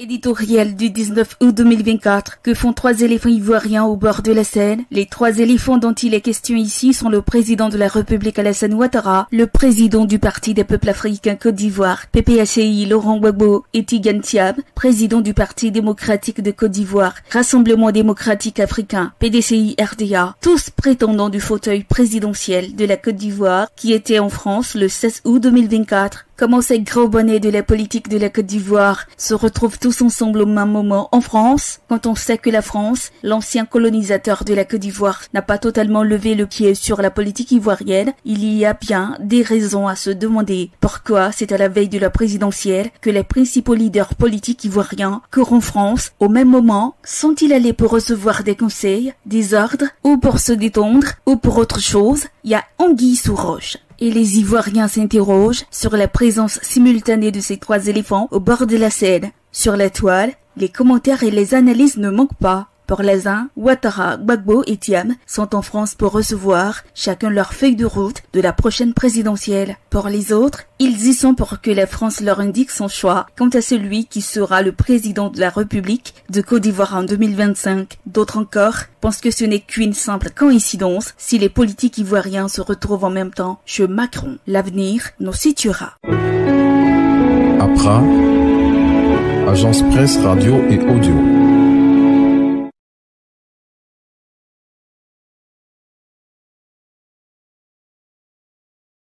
Éditorial du 19 août 2024. Que font trois éléphants ivoiriens au bord de la Seine? Les trois éléphants dont il est question ici sont le président de la République Alassane Ouattara, le président du Parti des peuples africains Côte d'Ivoire, PPACI Laurent Gbagbo et Tidiane Thiam, président du Parti démocratique de Côte d'Ivoire, Rassemblement démocratique africain, PDCI RDA, tous prétendants du fauteuil présidentiel de la Côte d'Ivoire qui était en France le 16 août 2024. Comment ces gros bonnets de la politique de la Côte d'Ivoire se retrouvent tous ensemble au même moment en France, quand on sait que la France, l'ancien colonisateur de la Côte d'Ivoire, n'a pas totalement levé le pied sur la politique ivoirienne? Il y a bien des raisons à se demander pourquoi c'est à la veille de la présidentielle que les principaux leaders politiques ivoiriens courent en France au même moment. Sont-ils allés pour recevoir des conseils, des ordres, ou pour se détendre, ou pour autre chose? Il y a anguille sous roche. Et les Ivoiriens s'interrogent sur la présence simultanée de ces trois éléphants au bord de la Seine. Sur la toile, les commentaires et les analyses ne manquent pas. Pour les uns, Ouattara, Gbagbo et Thiam sont en France pour recevoir chacun leur feuille de route de la prochaine présidentielle. Pour les autres, ils y sont pour que la France leur indique son choix quant à celui qui sera le président de la République de Côte d'Ivoire en 2025. D'autres encore pensent que ce n'est qu'une simple coïncidence si les politiques ivoiriens se retrouvent en même temps chez Macron. L'avenir nous situera. APRA, Agence Presse Radio et Audio.